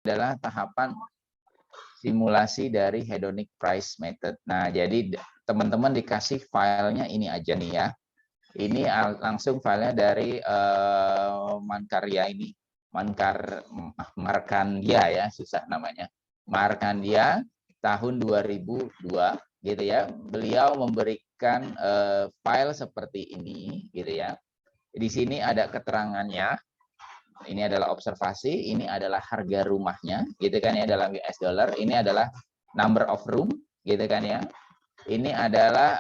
adalah tahapan simulasi dari hedonic price method. Nah, jadi teman-teman dikasih filenya ini aja nih ya. Ini langsung filenya dari Mankarya ini. Markandia ya, susah namanya. Markandia tahun 2002 gitu ya. Beliau memberikan file seperti ini gitu ya. Di sini ada keterangannya. Ini adalah observasi, ini adalah harga rumahnya, gitu kan ya, dalam US dollar. Ini adalah number of room, gitu kan ya. Ini adalah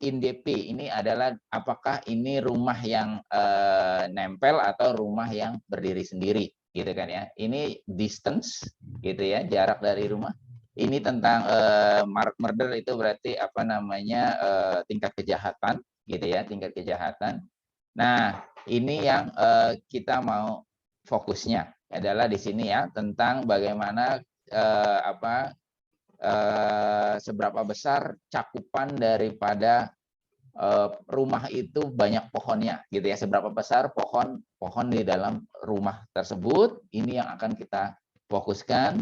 INDP, ini adalah apakah ini rumah yang nempel atau rumah yang berdiri sendiri, gitu kan ya. Ini distance, gitu ya, jarak dari rumah. Ini tentang murder, itu berarti apa namanya, tingkat kejahatan, gitu ya, tingkat kejahatan. Nah, ini yang kita mau fokusnya adalah di sini ya, tentang bagaimana seberapa besar cakupan daripada rumah itu banyak pohonnya gitu ya, seberapa besar pohon di dalam rumah tersebut. Ini yang akan kita fokuskan.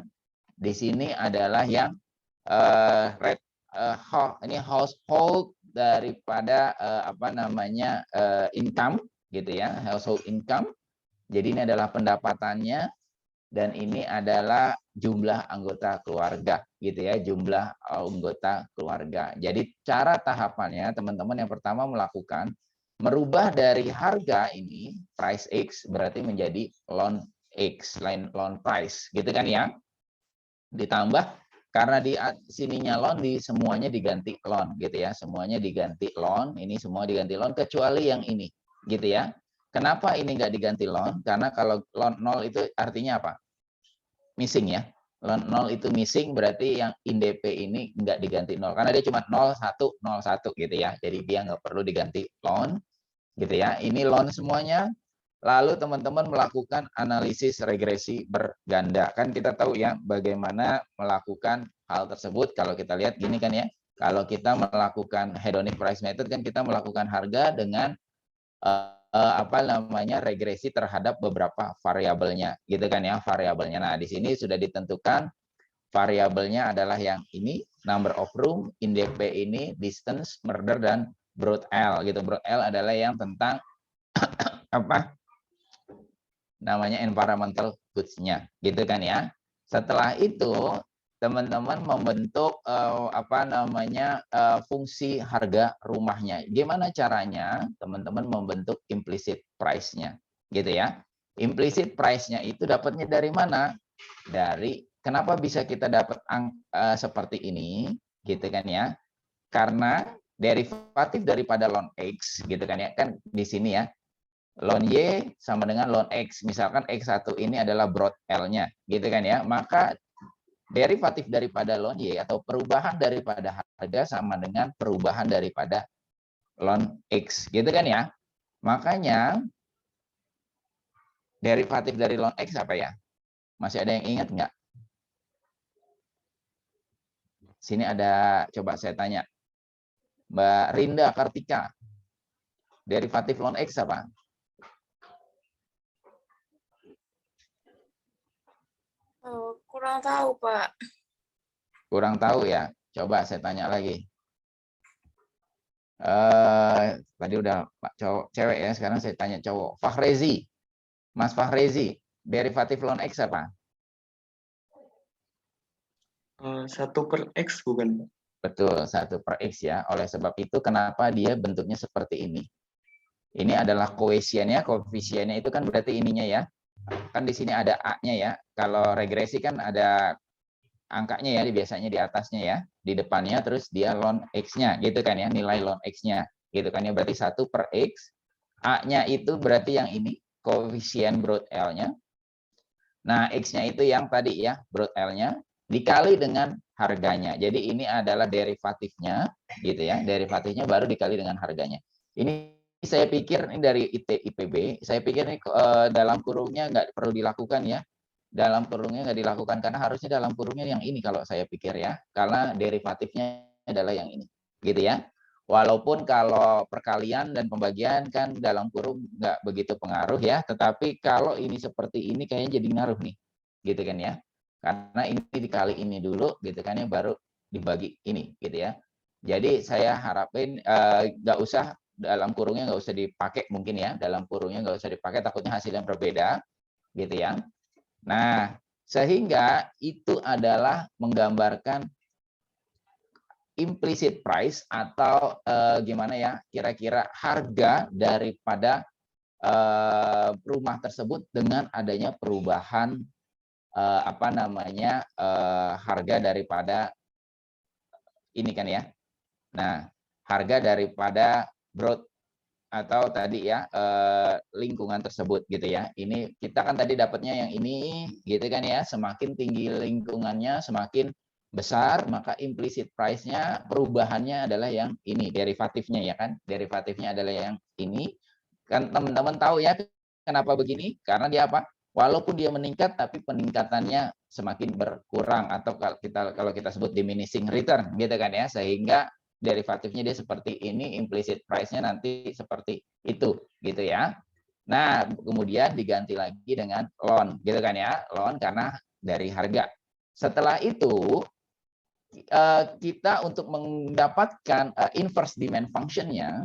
Di sini adalah yang ini household daripada income gitu ya, household income. Jadi ini adalah pendapatannya, dan ini adalah jumlah anggota keluarga gitu ya, jumlah anggota keluarga. Jadi cara tahapannya teman-teman, yang pertama melakukan merubah dari harga ini price X berarti menjadi loan X, loan price gitu kan ya. Ditambah karena di sininya loan, di semuanya diganti loan gitu ya, semuanya diganti loan, ini semua diganti loan kecuali yang ini gitu ya. Kenapa ini nggak diganti loan? Karena kalau loan 0 itu artinya apa? Missing ya. Loan 0 itu missing, berarti yang INDP ini nggak diganti 0 karena dia cuma 0101 gitu ya. Jadi dia nggak perlu diganti loan gitu ya. Ini loan semuanya. Lalu teman-teman melakukan analisis regresi berganda. Kan kita tahu ya bagaimana melakukan hal tersebut. Kalau kita lihat gini kan ya, kalau kita melakukan hedonic price method kan kita melakukan harga dengan regresi terhadap beberapa variabelnya, gitu kan ya, variabelnya. Nah, di sini sudah ditentukan variabelnya adalah yang ini, number of room, INDP ini, distance, murder, dan broad L gitu. Broad L adalah yang tentang apa namanya environmental goods-nya, gitu kan ya. Setelah itu teman-teman membentuk fungsi harga rumahnya. Gimana caranya teman-teman membentuk implicit price-nya, gitu ya. Implicit price-nya itu dapatnya dari mana? Dari kenapa bisa kita dapat seperti ini, gitu kan ya? Karena derivatif daripada loan X, gitu kan ya. Kan di sini ya, loan Y sama dengan loan X. Misalkan X1 ini adalah broad L-nya, gitu kan ya. Maka derivatif daripada loan Y atau perubahan daripada harga sama dengan perubahan daripada loan X, gitu kan ya. Makanya derivatif dari loan X apa ya? Masih ada yang ingat nggak? Sini ada, coba saya tanya. Mbak Rinda Kartika, derivatif loan X apa? Kurang tahu, Pak. Kurang tahu ya? Coba saya tanya lagi. Tadi udah Pak cowok, cewek ya, sekarang saya tanya cowok. Fahrezi, Mas Fahrezi, derivatif loan X apa? 1/X bukan, Pak? Betul, 1/X ya. Oleh sebab itu kenapa dia bentuknya seperti ini. Ini adalah koefisiennya itu kan berarti ininya ya. Kan di sini ada A-nya ya. Kalau regresi kan ada angkanya ya, biasanya di atasnya ya, di depannya, terus dia loan X-nya gitu kan ya, nilai loan X-nya gitu kan ya, berarti 1/X. A-nya itu berarti yang ini, koefisien broad L-nya. Nah, X-nya itu yang tadi ya, broad L-nya, dikali dengan harganya. Jadi ini adalah derivatifnya, gitu ya. Derivatifnya baru dikali dengan harganya. Ini saya pikir ini dari IPB, saya pikir ini dalam kurungnya nggak perlu dilakukan ya. Dalam kurungnya nggak dilakukan, karena harusnya dalam kurungnya yang ini kalau saya pikir ya. Karena derivatifnya adalah yang ini, gitu ya. Walaupun kalau perkalian dan pembagian kan dalam kurung nggak begitu pengaruh ya, tetapi kalau ini seperti ini kayaknya jadi ngaruh nih. gitu kan ya. Karena ini dikali ini dulu gitu kan ya, baru dibagi ini gitu ya. Jadi saya harapin nggak usah dalam kurungnya nggak usah dipakai mungkin ya, dalam kurungnya nggak usah dipakai takutnya hasilnya berbeda gitu ya. Nah, sehingga itu adalah menggambarkan implicit price atau gimana ya, kira-kira harga daripada rumah tersebut dengan adanya perubahan apa namanya harga daripada ini kan ya. Nah, harga daripada broad atau tadi ya lingkungan tersebut gitu ya. Ini kita kan tadi dapatnya yang ini gitu kan ya. Semakin tinggi lingkungannya, semakin besar, maka implicit price-nya perubahannya adalah yang ini, derivatifnya ya kan. Derivatifnya adalah yang ini. Kan teman-teman tahu ya kenapa begini? Karena dia apa? Walaupun dia meningkat tapi peningkatannya semakin berkurang atau kalau kita sebut diminishing return gitu kan ya, sehingga derivatifnya dia seperti ini, implicit price-nya nanti seperti itu gitu ya. Nah, kemudian diganti lagi dengan loan gitu kan ya, loan karena dari harga. Setelah itu kita untuk mendapatkan inverse demand function-nya,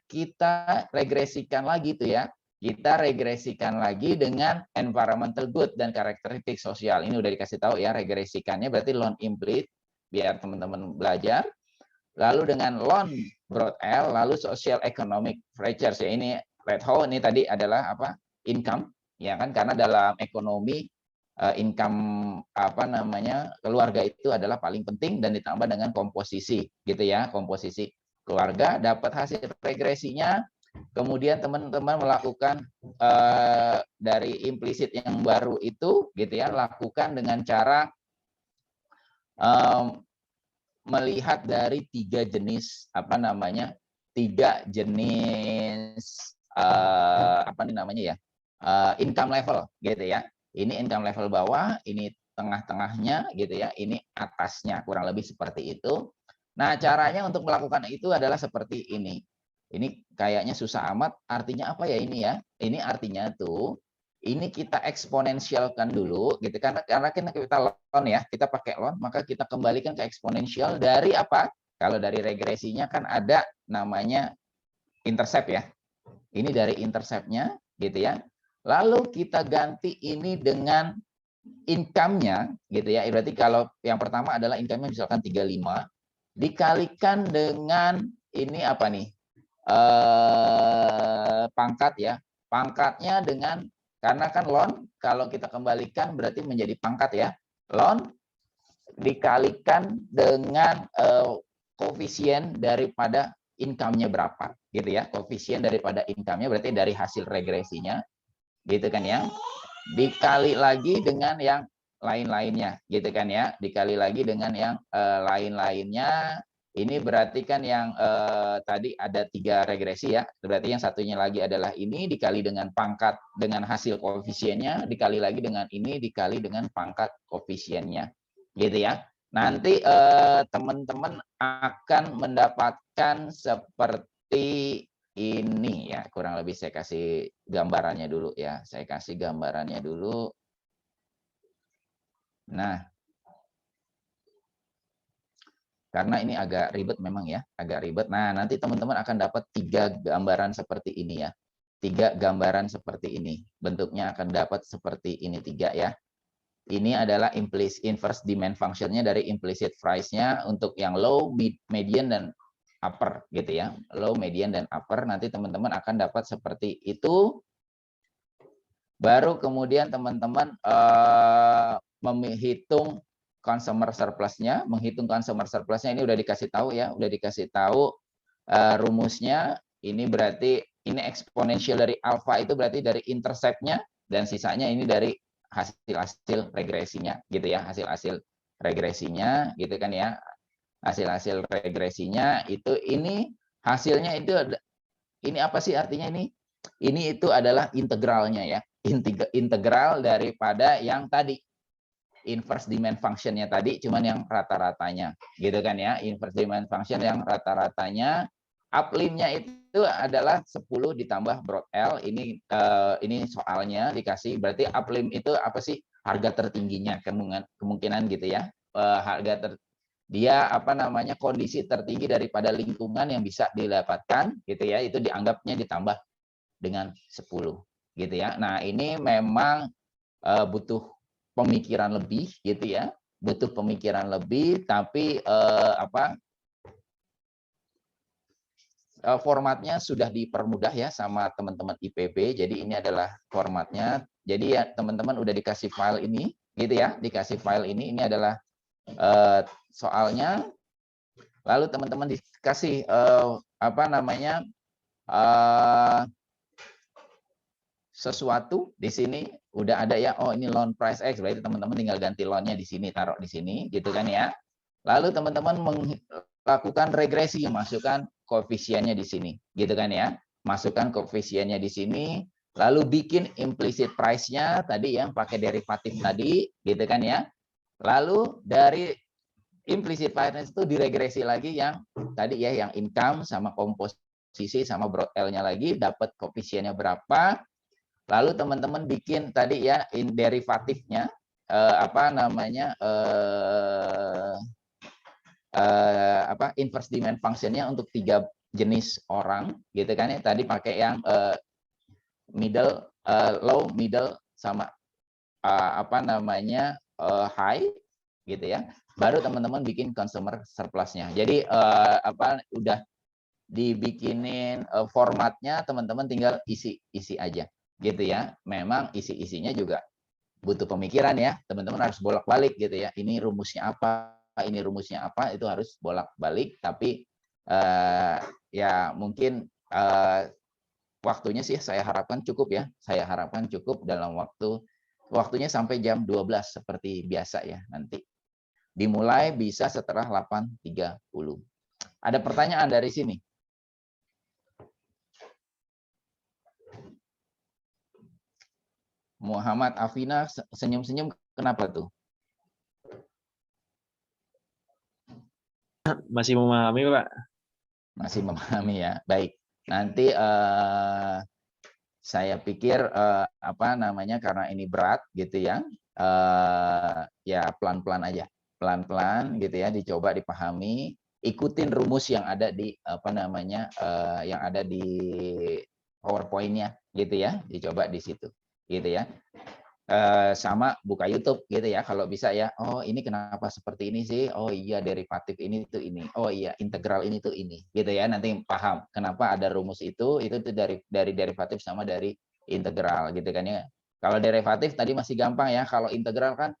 kita regresikan lagi tuh ya. Kita regresikan lagi dengan environmental good dan karakteristik sosial. Ini udah dikasih tahu ya, regresikannya berarti loan implicit biar teman-teman belajar. Lalu dengan loan broad L, lalu social economic features ya, ini red hole ini tadi adalah apa? Income ya kan, karena dalam ekonomi income apa namanya keluarga itu adalah paling penting dan ditambah dengan komposisi gitu ya, komposisi keluarga dapat hasil regresinya. Kemudian teman-teman melakukan dari implisit yang baru itu gitu ya, lakukan dengan cara melihat dari tiga jenis apa namanya, apa namanya ya, income level gitu ya. Ini income level bawah, ini tengah-tengahnya gitu ya, ini atasnya, kurang lebih seperti itu. Nah, caranya untuk melakukan itu adalah seperti ini. Ini kayaknya susah amat, artinya apa ya ini ya? Ini artinya tuh, ini kita eksponensialkan dulu, gitu kan? Karena kita loan ya, kita pakai loan, maka kita kembalikan ke eksponensial dari apa? Kalau dari regresinya kan ada namanya intercept ya. Ini dari intercept-nya, gitu ya. Lalu kita ganti ini dengan income-nya, gitu ya. Berarti kalau yang pertama adalah income-nya misalkan 35, dikalikan dengan ini apa nih? Pangkat ya. Pangkatnya dengan, karena kan loan kalau kita kembalikan berarti menjadi pangkat ya. Loan dikalikan dengan koefisien daripada income-nya berapa gitu ya. Koefisien daripada income-nya berarti dari hasil regresinya gitu kan ya. Dikali lagi dengan yang lain-lainnya gitu kan ya. Dikali lagi dengan yang lain-lainnya. Ini berarti kan yang tadi ada 3 regresi ya. Berarti yang satunya lagi adalah ini dikali dengan pangkat dengan hasil koefisiennya, dikali lagi dengan ini dikali dengan pangkat koefisiennya. Gitu ya. Nanti teman-teman akan mendapatkan seperti ini ya. Kurang lebih saya kasih gambarannya dulu ya. Saya kasih gambarannya dulu. Nah, karena ini agak ribet memang ya, agak ribet. Nah, nanti teman-teman akan dapat 3 gambaran seperti ini ya. 3 gambaran seperti ini. Bentuknya akan dapat seperti ini 3 ya. Ini adalah inverse demand function-nya dari implicit price-nya untuk yang low, median, dan upper gitu ya. Low, median, dan upper. Nanti teman-teman akan dapat seperti itu. Baru kemudian teman-teman menghitung consumer surplus-nya, ini udah dikasih tahu ya, udah dikasih tahu rumusnya. Ini berarti ini eksponensial dari alfa itu berarti dari intercept-nya dan sisanya ini dari hasil-hasil regresinya gitu ya, hasil-hasil regresinya gitu kan ya. Hasil-hasil regresinya itu ini hasilnya itu ini apa sih artinya ini? Ini itu adalah integralnya ya. Integral daripada yang tadi inverse demand function-nya tadi, cuman yang rata-ratanya gitu kan ya. Inverse demand function yang rata-ratanya Uplimnya itu adalah 10 ditambah broad L. Ini soalnya dikasih, berarti uplim itu apa sih? Harga tertingginya, kemungkinan gitu ya. Dia apa namanya, kondisi tertinggi daripada lingkungan yang bisa didapatkan gitu ya, itu dianggapnya ditambah dengan 10 gitu ya. Nah, ini memang butuh pemikiran lebih gitu ya. Butuh pemikiran lebih, tapi formatnya sudah dipermudah ya sama teman-teman IPB. Jadi ini adalah formatnya. Jadi ya teman-teman udah dikasih file ini gitu ya, dikasih file ini adalah soalnya. Lalu teman-teman dikasih apa namanya, sesuatu di sini udah ada ya. Oh, ini loan price X, berarti teman-teman tinggal ganti loannya di sini, taruh di sini gitu kan ya. Lalu teman-teman melakukan regresi, masukkan koefisiennya di sini gitu kan ya. Masukkan koefisiennya di sini, lalu bikin implicit price-nya tadi yang pakai derivatif tadi gitu kan ya. Lalu dari implicit price itu diregresi lagi yang tadi ya, yang income sama komposisi sama broad L-nya lagi, dapat koefisiennya berapa. Lalu teman-teman bikin tadi ya derivatifnya, apa namanya, inverse demand function-nya untuk 3 jenis orang gitu kan ya. Tadi pakai yang middle, low, middle sama apa namanya, high gitu ya. Baru teman-teman bikin consumer surplus-nya. Jadi apa, udah dibikinin formatnya, teman-teman tinggal isi aja gitu ya. Memang isi-isinya juga butuh pemikiran ya. Teman-teman harus bolak-balik gitu ya. Ini rumusnya apa, ini rumusnya apa, itu harus bolak-balik. Tapi ya mungkin waktunya sih saya harapkan cukup ya. Saya harapkan cukup dalam waktunya sampai jam 12 seperti biasa ya nanti. Dimulai bisa setelah 8.30. Ada pertanyaan dari sini? Muhammad Afina senyum-senyum, kenapa tuh? Masih memahami, Pak. Masih memahami ya. Baik. Nanti saya pikir apa namanya, karena ini berat gitu ya. Ya pelan-pelan aja. Pelan-pelan gitu ya, dicoba dipahami, ikutin rumus yang ada di apa namanya, yang ada di PowerPoint-nya gitu ya, dicoba di situ gitu ya. Sama buka YouTube gitu ya kalau bisa ya. Oh, ini kenapa seperti ini sih? Oh iya, derivatif ini tuh ini. Oh iya, integral ini tuh ini. Gitu ya. Nanti paham kenapa ada rumus itu tuh dari derivatif sama dari integral gitu kan ya. Kalau derivatif tadi masih gampang ya. Kalau integral kan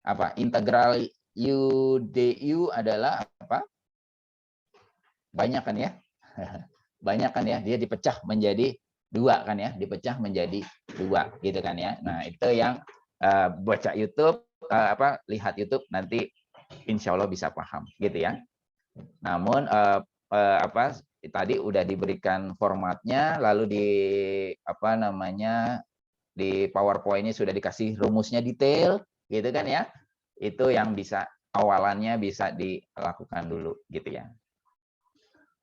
apa? Integral u du adalah apa? Banyak kan ya. Banyak kan ya. Dia dipecah menjadi 2 kan ya, dipecah menjadi 2 gitu kan ya. Nah, itu yang baca YouTube, lihat YouTube, nanti insya Allah bisa paham gitu ya. Namun apa tadi udah diberikan formatnya, lalu di apa namanya, di PowerPoint-nya sudah dikasih rumusnya detail gitu kan ya. Itu yang bisa awalannya bisa dilakukan dulu gitu ya.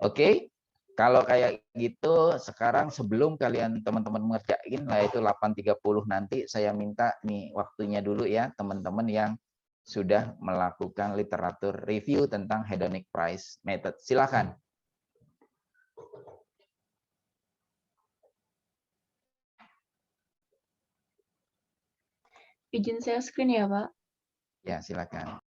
Oke. Kalau kayak gitu, sekarang sebelum kalian teman-teman mengerjain lah itu 8.30 nanti, saya minta nih waktunya dulu ya teman-teman yang sudah melakukan literatur review tentang hedonic price method. Silakan. Izin share screen ya, Pak. Ya, silakan.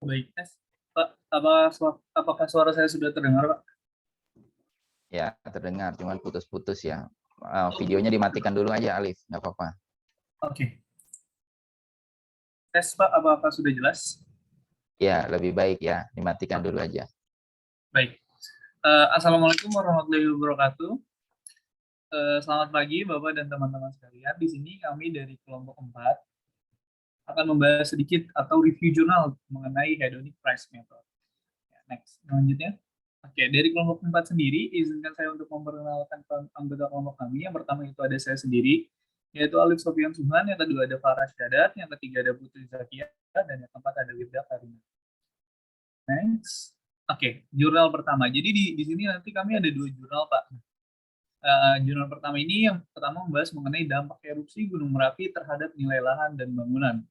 Baik, Pak. Apakah suara saya sudah terdengar, Pak? Ya, terdengar, cuman putus-putus ya. Videonya dimatikan dulu aja, Alif, nggak apa-apa. Oke. Tes, Pak, apakah sudah jelas? Ya, lebih baik ya, dimatikan dulu aja. Baik. Assalamualaikum warahmatullahi wabarakatuh. Selamat pagi, Bapak dan teman-teman sekalian. Di sini kami dari kelompok 4 akan membahas sedikit atau review jurnal mengenai hedonic price method. Next, selanjutnya. Oke, dari kelompok 4 sendiri, izinkan saya untuk memperkenalkan anggota kelompok kami. Yang pertama itu ada saya sendiri, yaitu Alif Sofian Subhan, yang kedua ada Farah Syadat, yang ketiga ada Putri Zakia, dan yang keempat ada Wirda Karina. Next. Oke, jurnal pertama. Jadi di sini nanti kami ada 2 jurnal, Pak. Jurnal pertama ini yang pertama membahas mengenai dampak erupsi Gunung Merapi terhadap nilai lahan dan bangunan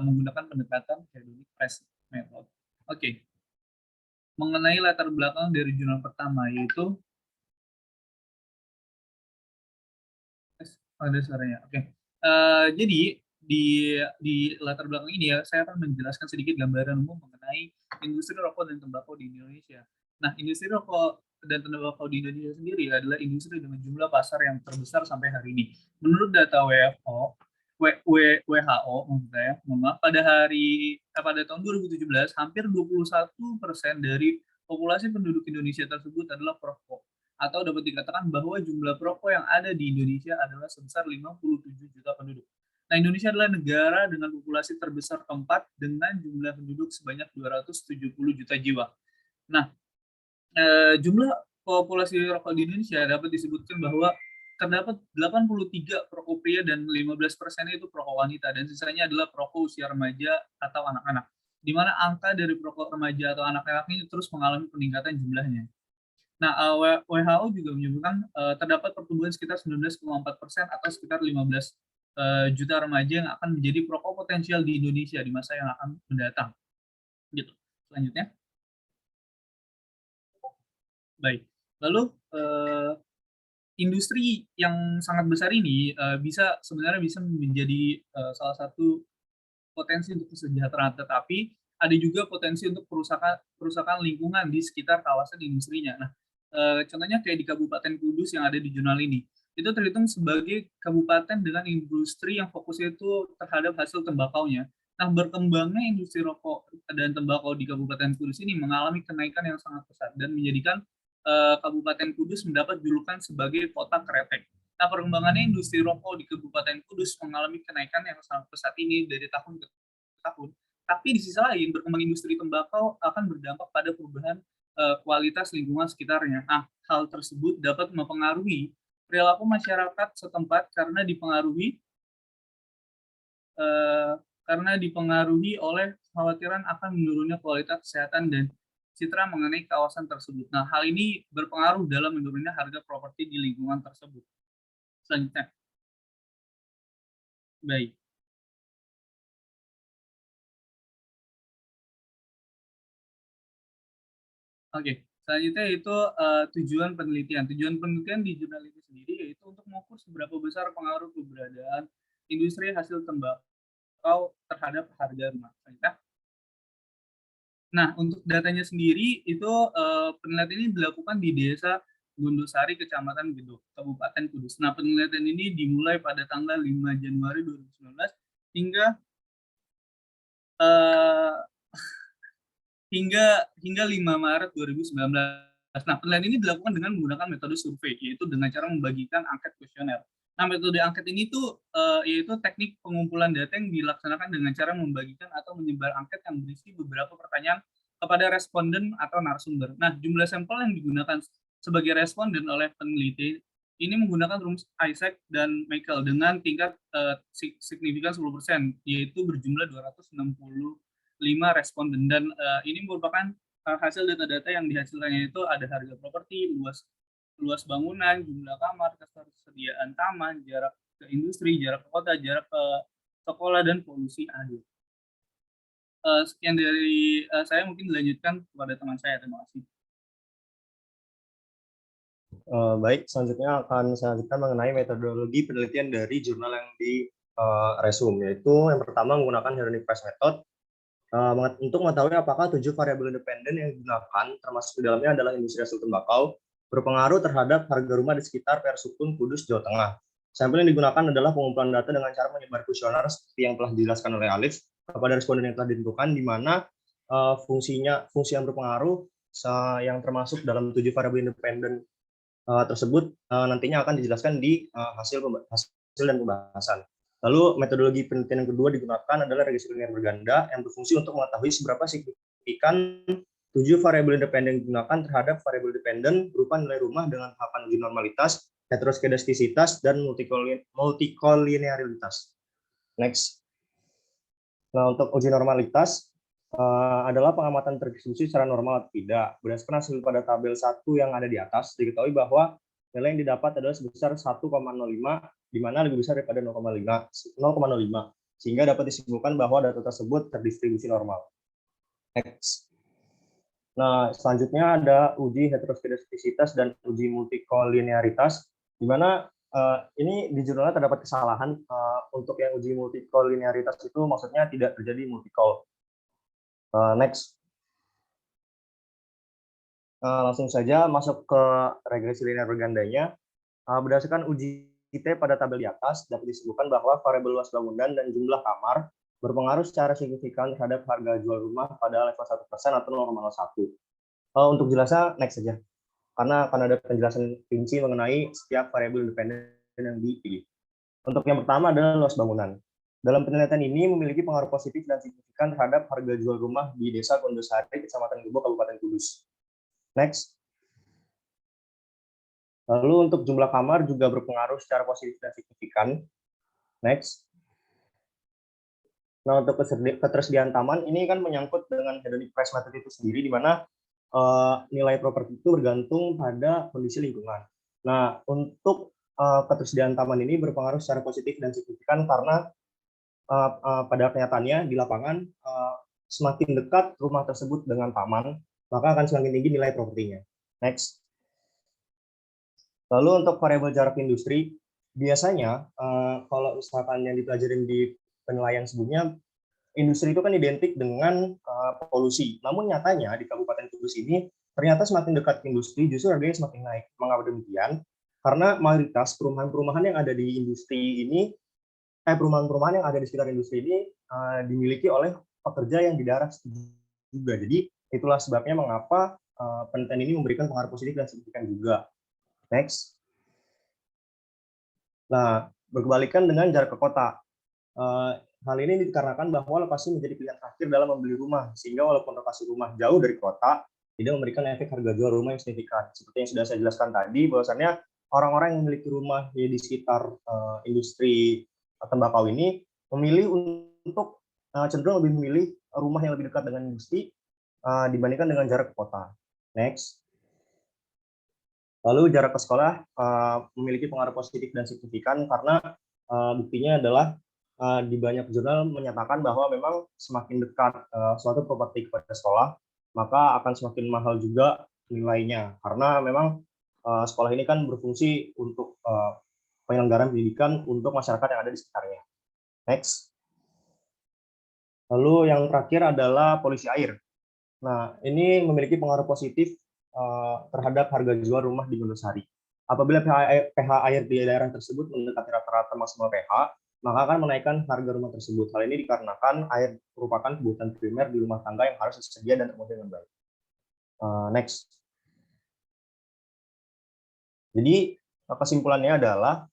menggunakan pendekatan hedonic press method. Oke. Mengenai latar belakang dari jurnal pertama yaitu ada suaranya. Oke. Jadi di latar belakang ini ya saya akan menjelaskan sedikit gambaran umum mengenai industri rokok dan tembakau di Indonesia. Nah, industri rokok dan tembakau di Indonesia sendiri adalah industri dengan jumlah pasar yang terbesar sampai hari ini. Menurut data WHO, pada tahun 2017 hampir 21% dari populasi penduduk Indonesia tersebut adalah perokok. Atau dapat dikatakan bahwa jumlah perokok yang ada di Indonesia adalah sebesar 57 juta penduduk. Nah, Indonesia adalah negara dengan populasi terbesar keempat dengan jumlah penduduk sebanyak 270 juta jiwa. Nah, jumlah populasi rokok di Indonesia dapat disebutkan bahwa terdapat 83 perokok pria dan 15% itu perokok wanita, dan sisanya adalah perokok usia remaja atau anak-anak, di mana angka dari perokok remaja atau anak-anak ini terus mengalami peningkatan jumlahnya. Nah, WHO juga menyebutkan terdapat pertumbuhan sekitar 19,4% atau sekitar 15 juta remaja yang akan menjadi perokok potensial di Indonesia di masa yang akan mendatang. Gitu. Selanjutnya. Baik. Lalu industri yang sangat besar ini sebenarnya bisa menjadi salah satu potensi untuk kesejahteraan, tetapi ada juga potensi untuk perusakan lingkungan di sekitar kawasan industrinya. Nah, contohnya kayak di Kabupaten Kudus yang ada di jurnal ini, itu terhitung sebagai kabupaten dengan industri yang fokusnya itu terhadap hasil tembakaunya. Nah, berkembangnya industri rokok dan tembakau di Kabupaten Kudus ini mengalami kenaikan yang sangat pesat dan menjadikan Kabupaten Kudus mendapat julukan sebagai kota kretek. Nah, perkembangannya industri rokok di Kabupaten Kudus mengalami kenaikan yang sangat pesat ini dari tahun ke tahun. Tapi di sisi lain, berkembang industri tembakau akan berdampak pada perubahan kualitas lingkungan sekitarnya. Nah, hal tersebut dapat mempengaruhi perilaku masyarakat setempat karena dipengaruhi oleh kekhawatiran akan menurunnya kualitas kesehatan dan citra mengenai kawasan tersebut. Nah, hal ini berpengaruh dalam menurunnya harga properti di lingkungan tersebut. Selanjutnya. Baik. Oke, selanjutnya itu tujuan penelitian. Tujuan penelitian di jurnal ini sendiri yaitu untuk mengukur seberapa besar pengaruh keberadaan industri hasil tembakau terhadap harga rumah. Nah, untuk datanya sendiri itu penelitian ini dilakukan di Desa Gondosari, Kecamatan Gedok, Kabupaten Kudus. Nah, penelitian ini dimulai pada tanggal 5 Januari 2019 hingga 5 Maret 2019. Nah, penelitian ini dilakukan dengan menggunakan metode survei, yaitu dengan cara membagikan angket kuesioner. Nah, metode angket ini tuh yaitu teknik pengumpulan data yang dilaksanakan dengan cara membagikan atau menyebar angket yang berisi beberapa pertanyaan kepada responden atau narasumber. Nah, jumlah sampel yang digunakan sebagai responden oleh peneliti ini menggunakan rumus Isaac dan Michael dengan tingkat signifikan 10%, yaitu berjumlah 265 responden. Dan ini merupakan hasil data-data yang dihasilkannya itu ada harga properti, luas bangunan, jumlah kamar, ketersediaan taman, jarak ke industri, jarak ke kota, jarak ke sekolah, dan polusi air. Sekian dari saya, mungkin dilanjutkan kepada teman saya. Terima kasih. Baik, selanjutnya akan saya lanjutkan mengenai metodologi penelitian dari jurnal yang di resume, yaitu yang pertama menggunakan hedonic price method untuk mengetahui apakah 7 variabel independen yang digunakan, termasuk di dalamnya adalah industri hasil tembakau, berpengaruh terhadap harga rumah di sekitar Persukun Kudus, Jawa Tengah. Sampel yang digunakan adalah pengumpulan data dengan cara menyebar kuesioner seperti yang telah dijelaskan oleh Alif kepada responden yang telah ditentukan, di mana fungsi yang berpengaruh yang termasuk dalam 7 variabel independen tersebut nantinya akan dijelaskan di hasil dan pembahasan. Lalu metodologi penelitian yang kedua digunakan adalah regresi linear berganda yang berfungsi untuk mengetahui seberapa signifikan 7 variabel independen digunakan terhadap variabel dependen berupa nilai rumah dengan tahapan uji normalitas, heteroskedastisitas, dan multikolinearitas. Next. Nah, untuk uji normalitas adalah pengamatan terdistribusi secara normal atau tidak. Berdasarkan hasil pada tabel 1 yang ada di atas, diketahui bahwa nilai yang didapat adalah sebesar 1,05, di mana lebih besar daripada 0,05, sehingga dapat disimpulkan bahwa data tersebut terdistribusi normal. Next. Nah, selanjutnya ada uji heteroskedastisitas dan uji multikolinearitas, di mana ini di jurnalnya terdapat kesalahan. Untuk yang uji multikolinearitas itu maksudnya tidak terjadi multikol. Next. Langsung saja masuk ke regresi linear bergandanya. Berdasarkan uji IT pada tabel di atas, dapat disebutkan bahwa variabel luas bangunan dan jumlah kamar berpengaruh secara signifikan terhadap harga jual rumah pada level 1% atau 0,01. Untuk jelasnya, next saja. Karena akan ada penjelasan rinci mengenai setiap variabel independen yang dipilih. Untuk yang pertama adalah luas bangunan. Dalam penelitian ini memiliki pengaruh positif dan signifikan terhadap harga jual rumah di Desa Gondosari, Kecamatan Gebo, Kabupaten Kudus. Next. Lalu untuk jumlah kamar juga berpengaruh secara positif dan signifikan. Next. Nah, untuk ketersediaan taman ini kan menyangkut dengan hedonic price method itu sendiri, di mana nilai properti itu bergantung pada kondisi lingkungan. Nah, untuk ketersediaan taman ini berpengaruh secara positif dan signifikan karena pada kenyataannya di lapangan semakin dekat rumah tersebut dengan taman, maka akan semakin tinggi nilai propertinya. Next. Lalu untuk variabel jarak industri, biasanya kalau misalkan yang dipelajarin di penilaian sebelumnya, industri itu kan identik dengan polusi. Namun nyatanya di Kabupaten Kudus ini ternyata semakin dekat industri justru harganya semakin naik. Mengapa demikian? Karena mayoritas perumahan-perumahan yang ada di industri ini, perumahan-perumahan yang ada di sekitar industri ini dimiliki oleh pekerja yang di daerah juga. Jadi itulah sebabnya mengapa penelitian ini memberikan pengaruh positif dan signifikan juga. Next. Nah, berkebalikan dengan jarak ke kota. Hal ini dikarenakan bahwa lokasi menjadi pilihan terakhir dalam membeli rumah, sehingga walaupun lokasi rumah jauh dari kota, tidak memberikan efek harga jual rumah yang signifikan. Seperti yang sudah saya jelaskan tadi, bahwasannya orang-orang yang memiliki rumah di sekitar industri tembakau ini memilih untuk cenderung lebih memilih rumah yang lebih dekat dengan industri dibandingkan dengan jarak ke kota. Next. Lalu jarak ke sekolah memiliki pengaruh positif dan signifikan karena buktinya adalah di banyak jurnal menyatakan bahwa memang semakin dekat suatu properti kepada sekolah, maka akan semakin mahal juga nilainya. Karena memang sekolah ini kan berfungsi untuk penyelenggaraan pendidikan untuk masyarakat yang ada di sekitarnya. Next. Lalu yang terakhir adalah polusi air. Nah, ini memiliki pengaruh positif terhadap harga jual rumah di Gondosari. Apabila pH air di daerah tersebut mendekati rata-rata maksimal pH, maka akan menaikkan harga rumah tersebut. Hal ini dikarenakan air merupakan kebutuhan primer di rumah tangga yang harus tersedia dan terpenuhi dengan baik. Next. Jadi kesimpulannya adalah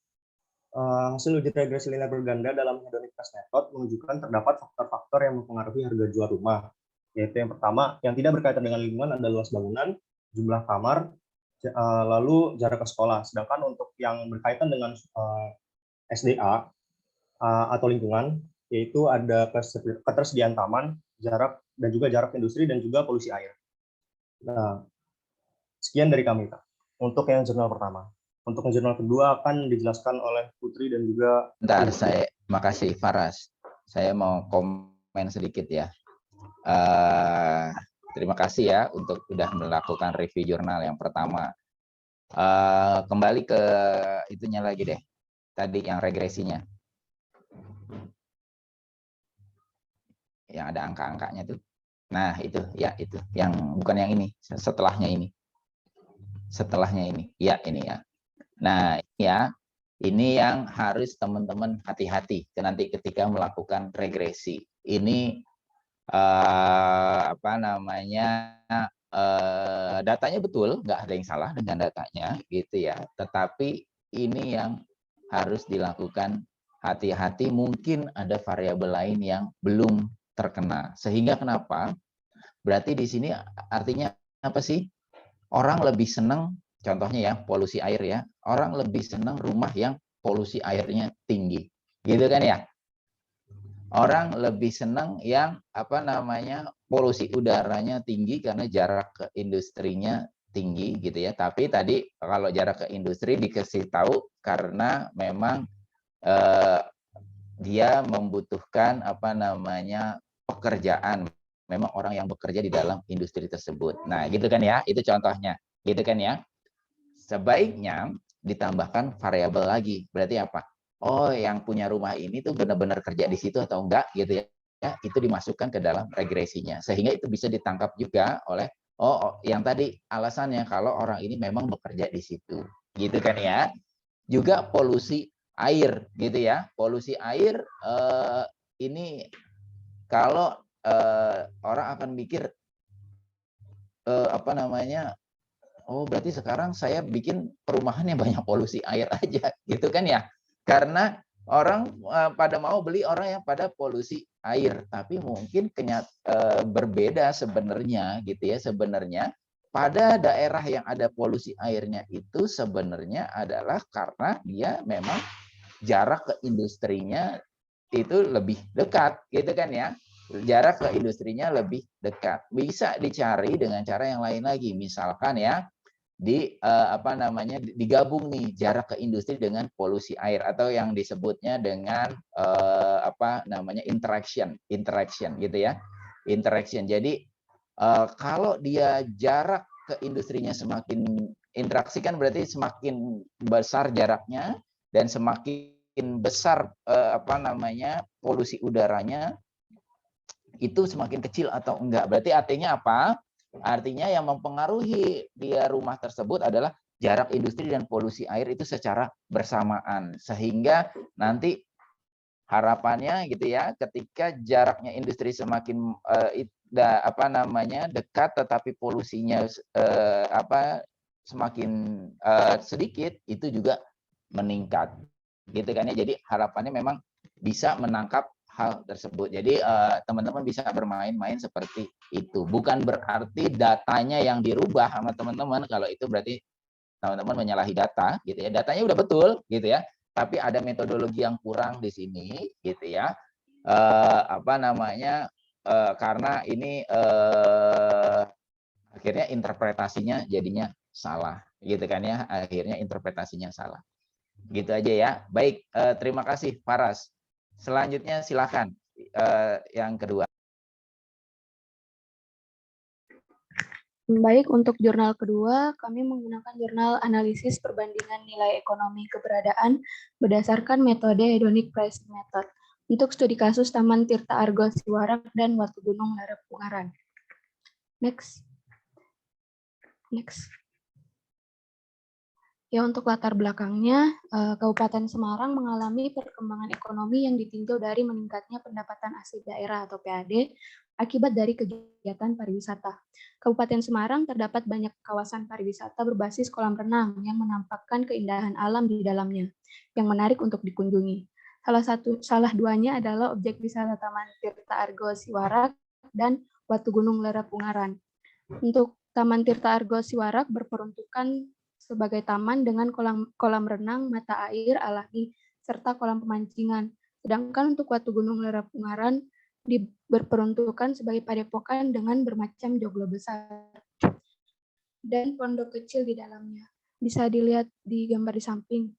hasil uji regresi linear berganda dalam hedonic price method menunjukkan terdapat faktor-faktor yang mempengaruhi harga jual rumah. Yaitu yang pertama, yang tidak berkaitan dengan lingkungan adalah luas bangunan, jumlah kamar, lalu jarak ke sekolah. Sedangkan untuk yang berkaitan dengan SDA atau lingkungan, yaitu ada ketersediaan taman, jarak, dan juga jarak industri, dan juga polusi air. Nah, sekian dari kami, Kak, untuk yang jurnal pertama. Untuk yang jurnal kedua akan dijelaskan oleh Putri dan juga... Bentar, makasih Faras. Saya mau komen sedikit ya. Terima kasih ya untuk sudah melakukan review jurnal yang pertama. Kembali ke itunya lagi deh. Tadi yang regresinya. Yang ada angka-angkanya tuh. Nah, itu ya itu. Yang bukan yang ini, setelahnya ini. Setelahnya ini. Ya, ini ya. Nah, ya. Ini yang harus teman-teman hati-hati nanti ketika melakukan regresi. Ini datanya betul, nggak ada yang salah dengan datanya gitu ya, tetapi ini yang harus dilakukan hati-hati, mungkin ada variabel lain yang belum terkena, sehingga kenapa Berarti di sini artinya apa sih? Orang lebih senang, contohnya ya, polusi air ya. Orang lebih senang rumah yang polusi airnya tinggi. Gitu kan ya? Orang lebih senang yang apa namanya polusi udaranya tinggi karena jarak ke industrinya tinggi gitu ya. Tapi tadi kalau jarak ke industri dikasih tahu karena memang dia membutuhkan apa namanya pekerjaan. Memang orang yang bekerja di dalam industri tersebut. Nah, gitu kan ya? Itu contohnya. Gitu kan ya? Sebaiknya ditambahkan variabel lagi. Berarti apa? Oh, yang punya rumah ini tuh benar-benar kerja di situ atau enggak gitu ya. Ya, itu dimasukkan ke dalam regresinya. Sehingga itu bisa ditangkap juga oleh yang tadi alasannya kalau orang ini memang bekerja di situ. Gitu kan ya. Juga polusi air gitu ya. Polusi air ini kalau orang akan mikir apa namanya, oh berarti sekarang saya bikin perumahan yang banyak polusi air aja gitu kan ya. Karena orang pada mau beli orang yang pada polusi air, tapi mungkin berbeda sebenarnya gitu ya. Sebenarnya pada daerah yang ada polusi airnya itu sebenarnya adalah karena dia memang jarak ke industrinya itu lebih dekat gitu kan ya. Jarak ke industrinya lebih dekat. Bisa dicari dengan cara yang lain lagi. Misalkan ya apa namanya digabung nih jarak ke industri dengan polusi air atau yang disebutnya dengan apa namanya interaction gitu ya. Interaction. Jadi kalau dia jarak ke industrinya semakin interaksi kan berarti semakin besar jaraknya dan semakin besar apa namanya polusi udaranya itu semakin kecil atau enggak. Berarti artinya apa? Artinya yang mempengaruhi dia rumah tersebut adalah jarak industri dan polusi air itu secara bersamaan. Sehingga nanti harapannya gitu ya, ketika jaraknya industri semakin apa namanya dekat tetapi polusinya apa semakin sedikit itu juga meningkat. Gitu kan ya. Jadi harapannya memang bisa menangkap hal tersebut. Jadi teman-teman bisa bermain-main seperti itu. Bukan berarti datanya yang dirubah sama teman-teman. Kalau itu berarti teman-teman menyalahi data, gitu ya. Datanya udah betul, gitu ya. Tapi ada metodologi yang kurang di sini, gitu ya. Apa namanya? Karena ini akhirnya interpretasinya jadinya salah, gitu kan ya. Akhirnya interpretasinya salah. Gitu aja ya. Baik, terima kasih Faras. Selanjutnya silakan yang kedua. Baik, untuk jurnal kedua, kami menggunakan jurnal analisis perbandingan nilai ekonomi keberadaan berdasarkan metode hedonic pricing method untuk studi kasus Taman Tirta Argo Siwarak dan Watu Gunung Lerep Ungaran. Next. Ya, untuk latar belakangnya, Kabupaten Semarang mengalami perkembangan ekonomi yang ditinjau dari meningkatnya pendapatan asli daerah atau PAD akibat dari kegiatan pariwisata. Kabupaten Semarang terdapat banyak kawasan pariwisata berbasis kolam renang yang menampakkan keindahan alam di dalamnya, yang menarik untuk dikunjungi. Salah duanya adalah objek wisata Taman Tirta Argo Siwarak dan Watu Gunung Lerep Ungaran. Untuk Taman Tirta Argo Siwarak berperuntukan sebagai taman dengan kolam renang, mata air alami, serta kolam pemancingan. Sedangkan untuk Watu Gunung Lerep Ungaran berperuntukan sebagai padepokan dengan bermacam joglo besar dan pondok kecil di dalamnya. Bisa dilihat di gambar di samping.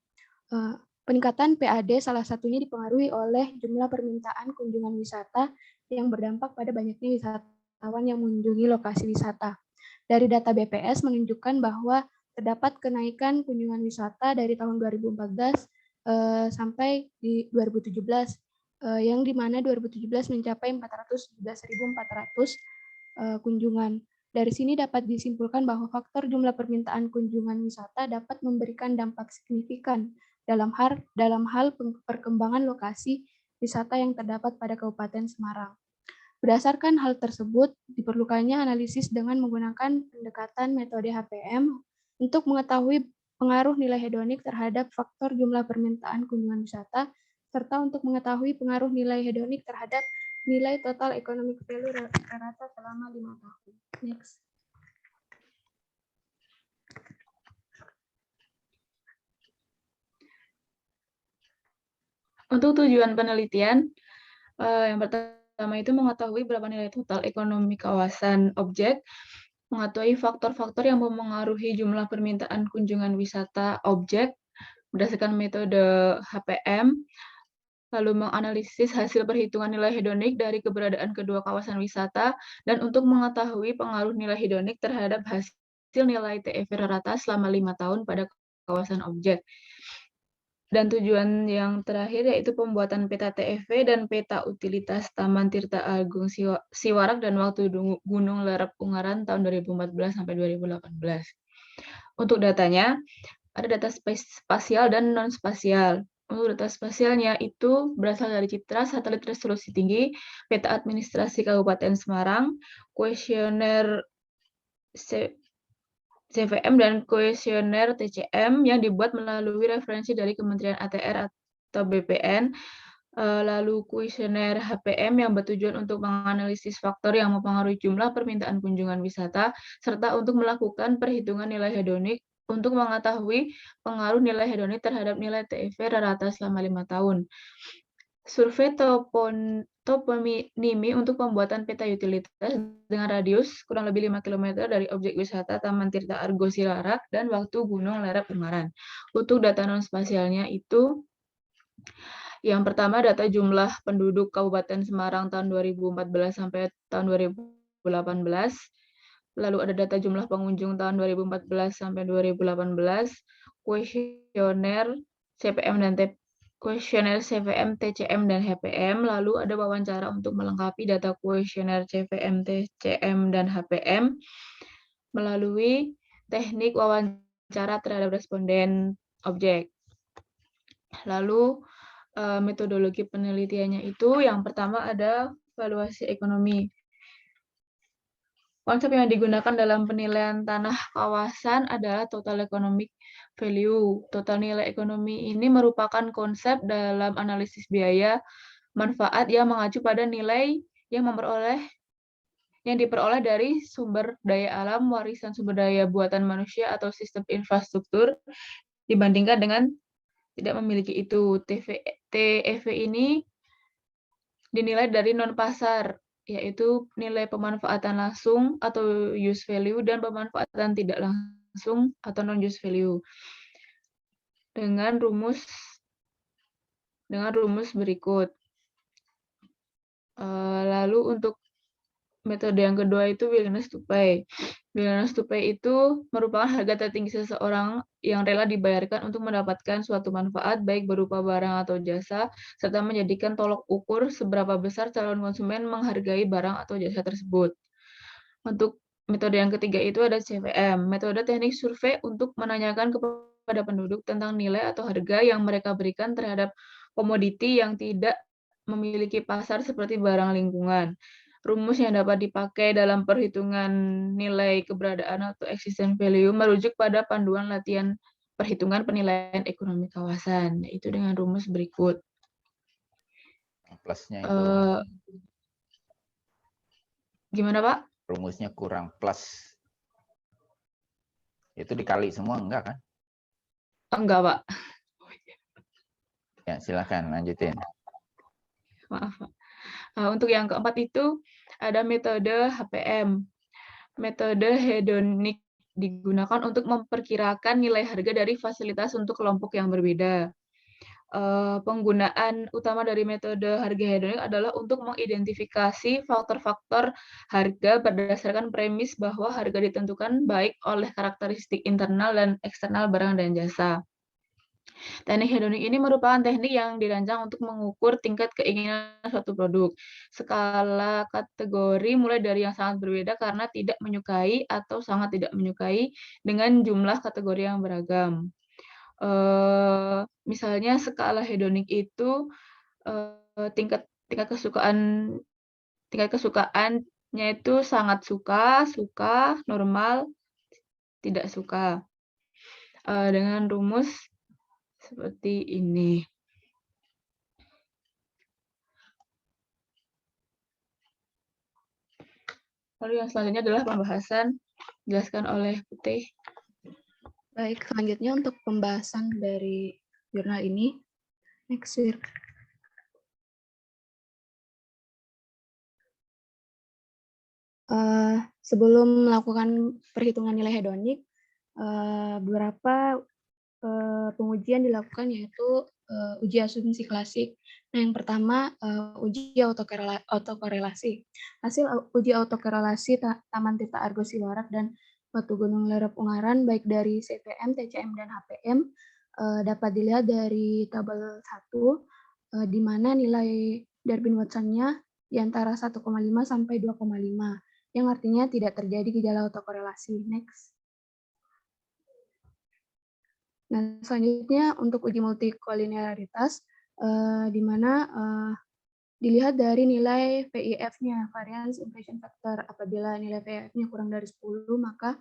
Peningkatan PAD salah satunya dipengaruhi oleh jumlah permintaan kunjungan wisata yang berdampak pada banyaknya wisatawan yang mengunjungi lokasi wisata. Dari data BPS menunjukkan bahwa terdapat kenaikan kunjungan wisata dari tahun 2014 sampai di 2017, yang di mana 2017 mencapai 417.400 kunjungan. Dari sini dapat disimpulkan bahwa faktor jumlah permintaan kunjungan wisata dapat memberikan dampak signifikan dalam hal perkembangan lokasi wisata yang terdapat pada Kabupaten Semarang. Berdasarkan hal tersebut, diperlukannya analisis dengan menggunakan pendekatan metode HPM untuk mengetahui pengaruh nilai hedonik terhadap faktor jumlah permintaan kunjungan wisata, serta untuk mengetahui pengaruh nilai hedonik terhadap nilai total economic value rata selama 5 tahun. Next. Untuk tujuan penelitian, yang pertama itu mengetahui berapa nilai total ekonomi kawasan objek, mengetahui faktor-faktor yang memengaruhi jumlah permintaan kunjungan wisata objek berdasarkan metode HPM, lalu menganalisis hasil perhitungan nilai hedonik dari keberadaan kedua kawasan wisata, dan untuk mengetahui pengaruh nilai hedonik terhadap hasil nilai TEV rata selama 5 tahun pada kawasan objek. Dan tujuan yang terakhir yaitu pembuatan peta TEV dan peta utilitas Taman Tirta Agung Siwarak dan Waktu Gunung Lerep Ungaran tahun 2014 sampai 2018. Untuk datanya, ada data spasial dan non-spasial. Untuk data spasialnya itu berasal dari citra satelit resolusi tinggi, peta administrasi Kabupaten Semarang, kuesioner CVM dan kuesioner TCM yang dibuat melalui referensi dari Kementerian ATR atau BPN, lalu kuesioner HPM yang bertujuan untuk menganalisis faktor yang mempengaruhi jumlah permintaan kunjungan wisata, serta untuk melakukan perhitungan nilai hedonik untuk mengetahui pengaruh nilai hedonik terhadap nilai TEV rata selama 5 tahun. Survei toponimi untuk pembuatan peta utilitas dengan radius kurang lebih 5 km dari objek wisata Taman Tirta Argo Siwarak dan Waktu Gunung Lerep Ungaran. Untuk data non-spasialnya itu, yang pertama data jumlah penduduk Kabupaten Semarang tahun 2014 sampai tahun 2018, lalu ada data jumlah pengunjung tahun 2014 sampai 2018, kuesioner CPM dan kuesioner CVM, TCM, dan HPM, lalu ada wawancara untuk melengkapi data kuesioner CVM, TCM, dan HPM melalui teknik wawancara terhadap responden objek. Lalu metodologi penelitiannya itu yang pertama ada valuasi ekonomi. Konsep yang digunakan dalam penilaian tanah kawasan adalah total economic value. Total nilai ekonomi ini merupakan konsep dalam analisis biaya manfaat yang mengacu pada nilai yang diperoleh dari sumber daya alam, warisan sumber daya buatan manusia atau sistem infrastruktur dibandingkan dengan tidak memiliki itu. TEV ini dinilai dari non-pasar, yaitu nilai pemanfaatan langsung atau use value dan pemanfaatan tidak langsung atau non-use value. Dengan rumus berikut. Lalu untuk metode yang kedua itu willingness to pay. Willingness to pay itu merupakan harga tertinggi seseorang yang rela dibayarkan untuk mendapatkan suatu manfaat, baik berupa barang atau jasa, serta menjadikan tolok ukur seberapa besar calon konsumen menghargai barang atau jasa tersebut. Untuk metode yang ketiga itu ada CVM, metode teknik survei untuk menanyakan kepada penduduk tentang nilai atau harga yang mereka berikan terhadap komoditi yang tidak memiliki pasar seperti barang lingkungan. Rumus yang dapat dipakai dalam perhitungan nilai keberadaan atau existence value merujuk pada panduan latihan perhitungan penilaian ekonomi kawasan, yaitu dengan rumus berikut. Plusnya itu gimana, Pak? rumusnya kurang plus. Itu dikali semua enggak kan? Enggak, Pak. Ya, silakan lanjutin. Maaf, Pak. Untuk yang keempat itu ada metode HPM. Metode hedonik digunakan untuk memperkirakan nilai harga dari fasilitas untuk kelompok yang berbeda. Penggunaan utama dari metode harga hedonik adalah untuk mengidentifikasi faktor-faktor harga berdasarkan premis bahwa harga ditentukan baik oleh karakteristik internal dan eksternal barang dan jasa. Teknik hedonik ini merupakan teknik yang dirancang untuk mengukur tingkat keinginan suatu produk. Skala kategori mulai dari yang sangat berbeda karena tidak menyukai atau sangat tidak menyukai dengan jumlah kategori yang beragam. Misalnya skala hedonik itu tingkat kesukaannya itu sangat suka, normal, tidak suka. Dengan rumus seperti ini. Lalu yang selanjutnya adalah pembahasan dijelaskan oleh Putih. Baik, selanjutnya untuk pembahasan dari jurnal ini. Next, Wir. Sebelum melakukan perhitungan nilai hedonik, beberapa pengujian dilakukan, yaitu uji asumsi klasik. Nah, yang pertama uji autokorelasi. Hasil uji autokorelasi Taman Tirta Argo Siwarak dan Batu Gunung Lerep Ungaran baik dari CPM, TCM, dan HPM dapat dilihat dari tabel 1 di mana nilai Darwin-Watson-nya di antara 1,5 sampai 2,5 yang artinya tidak terjadi gejala autokorelasi. Next. Nah, selanjutnya untuk uji multikolinearitas, di mana dilihat dari nilai VIF-nya, variance impression factor. Apabila nilai VIF-nya kurang dari 10, maka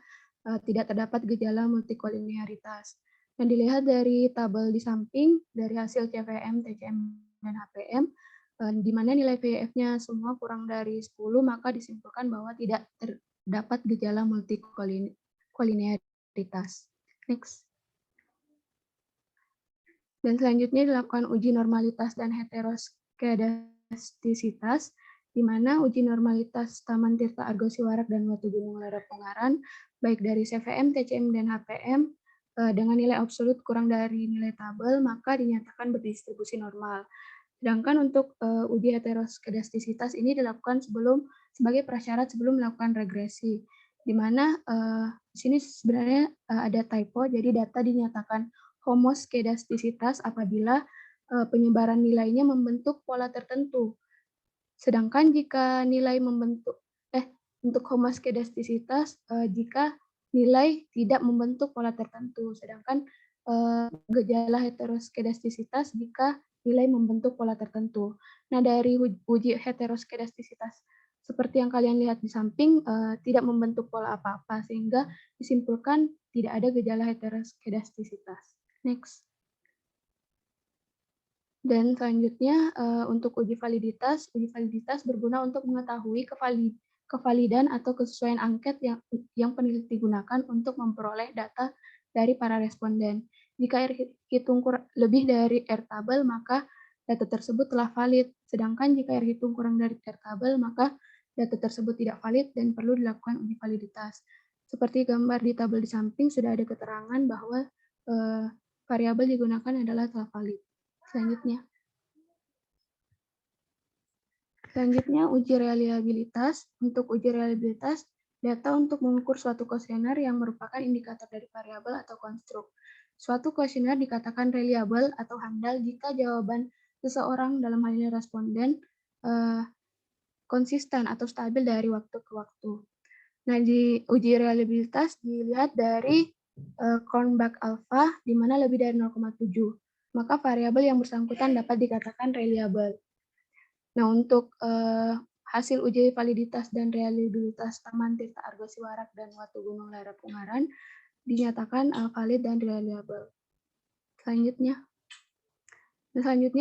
tidak terdapat gejala multikolinearitas. Dan dilihat dari tabel di samping, dari hasil CVM, TCM, dan HPM, di mana nilai VIF-nya semua kurang dari 10, maka disimpulkan bahwa tidak terdapat gejala multikolinearitas. Next. Dan selanjutnya dilakukan uji normalitas dan heteroskedastisitas, di mana uji normalitas Taman Tirta Argo Siwarak dan Batu Gunung Lerep Ungaran, baik dari CVM, TCM, dan HPM, dengan nilai absolut kurang dari nilai tabel, maka dinyatakan berdistribusi normal. Sedangkan untuk uji heteroskedastisitas ini dilakukan sebagai prasyarat sebelum melakukan regresi, di mana di sini sebenarnya ada typo, jadi data dinyatakan homoskedastisitas apabila penyebaran nilainya membentuk pola tertentu. Sedangkan jika nilai untuk homoskedastisitas jika nilai tidak membentuk pola tertentu, sedangkan gejala heteroskedastisitas jika nilai membentuk pola tertentu. Nah, dari uji heteroskedastisitas seperti yang kalian lihat di samping tidak membentuk pola apa-apa, sehingga disimpulkan tidak ada gejala heteroskedastisitas. Next. Dan selanjutnya untuk uji validitas berguna untuk mengetahui kevalidan atau kesesuaian angket yang peneliti gunakan untuk memperoleh data dari para responden. Jika R hitung lebih dari R tabel, maka data tersebut telah valid. Sedangkan jika R hitung kurang dari R tabel, maka data tersebut tidak valid dan perlu dilakukan uji validitas. Seperti gambar di tabel di samping, sudah ada keterangan bahwa variabel digunakan adalah telah valid. Selanjutnya uji reliabilitas. Untuk uji reliabilitas, data untuk mengukur suatu kuesioner yang merupakan indikator dari variabel atau konstruk. Suatu kuesioner dikatakan reliable atau handal jika jawaban seseorang, dalam hal ini responden, konsisten atau stabil dari waktu ke waktu. Nah, di uji reliabilitas dilihat dari Cronbach alpha, di mana lebih dari 0,7. Maka variabel yang bersangkutan dapat dikatakan reliable. Nah, untuk hasil uji validitas dan reliabilitas Taman Tirta Argo Siwarak dan Batu Gunung Lerep Ungaran dinyatakan valid dan reliable. Selanjutnya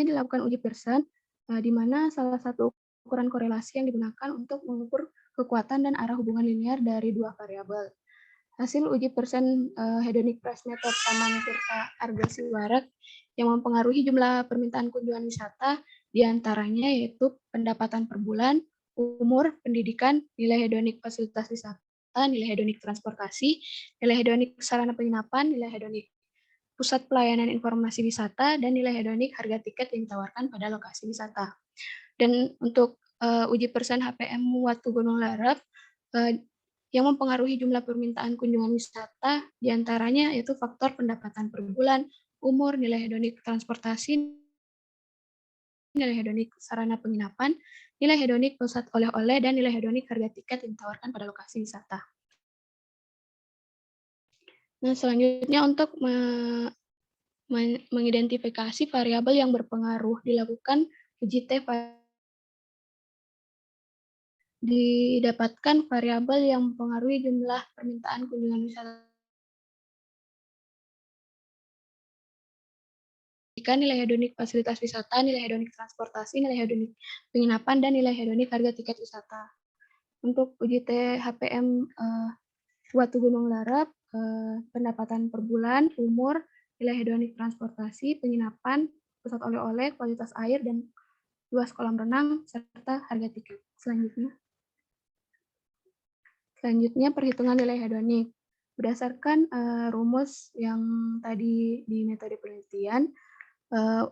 dilakukan uji Pearson, di mana salah satu ukuran korelasi yang digunakan untuk mengukur kekuatan dan arah hubungan linear dari dua variabel. Hasil uji Pearson hedonic price method Taman Tirta Argo Siwarak yang mempengaruhi jumlah permintaan kunjungan wisata, diantaranya yaitu pendapatan per bulan, umur, pendidikan, nilai hedonik fasilitas wisata, nilai hedonik transportasi, nilai hedonik sarana penginapan, nilai hedonik pusat pelayanan informasi wisata, dan nilai hedonik harga tiket yang ditawarkan pada lokasi wisata. Dan untuk uji Pearson HPM Batu Gunung Lerep yang mempengaruhi jumlah permintaan kunjungan wisata, diantaranya yaitu faktor pendapatan per bulan, umur, nilai hedonik transportasi, nilai hedonik sarana penginapan, nilai hedonik pusat oleh-oleh, dan nilai hedonik harga tiket yang ditawarkan pada lokasi wisata. Nah, selanjutnya untuk mengidentifikasi variabel yang berpengaruh dilakukan uji T. Didapatkan variabel yang mempengaruhi jumlah permintaan kunjungan wisata. Nilai hedonik fasilitas wisata, nilai hedonik transportasi, nilai hedonik penginapan, dan nilai hedonik harga tiket wisata. Untuk uji THPM Watu Gunung Lerep, pendapatan per bulan, umur, nilai hedonik transportasi, penginapan, pusat oleh-oleh, kualitas air, dan luas kolam renang, serta harga tiket. Selanjutnya perhitungan nilai hedonik. Berdasarkan rumus yang tadi di metode penelitian,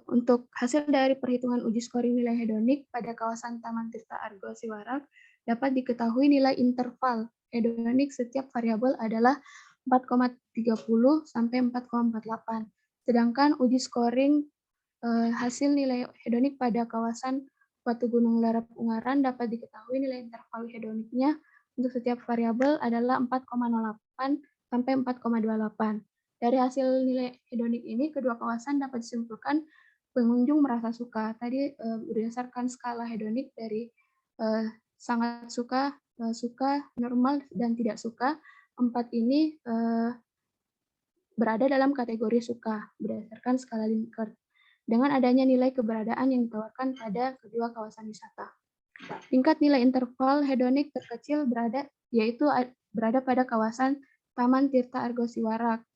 untuk hasil dari perhitungan uji scoring nilai hedonik pada kawasan Taman Tirta Argo Siwarak dapat diketahui nilai interval hedonik setiap variabel adalah 4,30 sampai 4,48. Sedangkan uji scoring hasil nilai hedonik pada kawasan Watu Gunung Lerep Ungaran dapat diketahui nilai interval hedoniknya untuk setiap variabel adalah 4,08 sampai 4,28. Dari hasil nilai hedonik ini, kedua kawasan dapat disimpulkan pengunjung merasa suka. Tadi berdasarkan skala hedonik dari sangat suka, suka, normal, dan tidak suka, 4 ini berada dalam kategori suka berdasarkan skala Likert. Dengan adanya nilai keberadaan yang ditawarkan pada kedua kawasan wisata. Tingkat nilai interval hedonik terkecil berada pada kawasan Taman Tirta Argo Siwarak,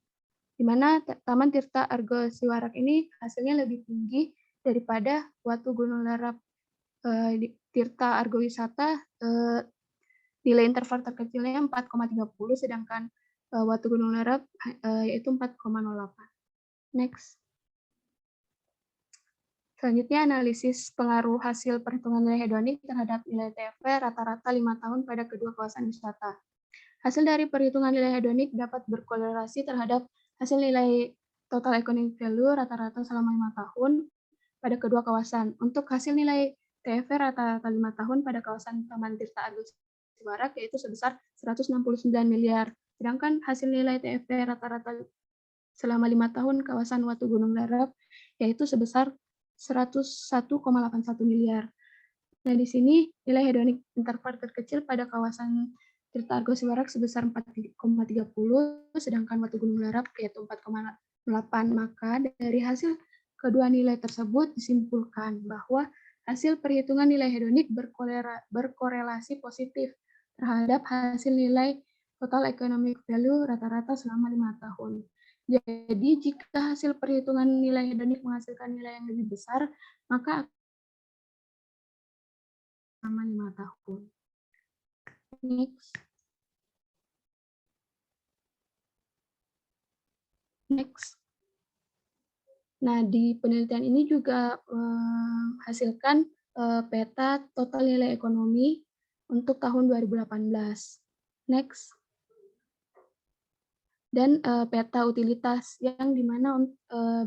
di mana Taman Tirta Argo Siwarak ini hasilnya lebih tinggi daripada Watu Gunung Lerep. Tirta Argo Wisata nilai interval terkecilnya 4,30, sedangkan Watu Gunung Lerep yaitu 4,08. Next. Selanjutnya analisis pengaruh hasil perhitungan nilai hedonik terhadap nilai TFV rata-rata 5 tahun pada kedua kawasan wisata. Hasil dari perhitungan nilai hedonik dapat berkorelasi terhadap hasil nilai total economic value rata-rata selama 5 tahun pada kedua kawasan. Untuk hasil nilai TFV rata-rata 5 tahun pada kawasan Taman Tirta Argo Siwarak yaitu sebesar 169 miliar. Sedangkan hasil nilai TFV rata-rata selama 5 tahun kawasan Watu Gunung Lerep yaitu sebesar 101,81 miliar. Nah, di sini nilai hedonik interval terkecil pada kawasan Tirta Argo Siwarak sebesar 4,30, sedangkan Watu Gunung Lerep yaitu 4,8. Maka dari hasil kedua nilai tersebut disimpulkan bahwa hasil perhitungan nilai hedonik berkorelasi positif terhadap hasil nilai total economic value rata-rata selama 5 tahun. Jadi, jika hasil perhitungan nilai hedonik menghasilkan nilai yang lebih besar, maka selama 5 tahun. Next. Nah, di penelitian ini juga menghasilkan peta total nilai ekonomi untuk tahun 2018. Next. Dan peta utilitas yang dimana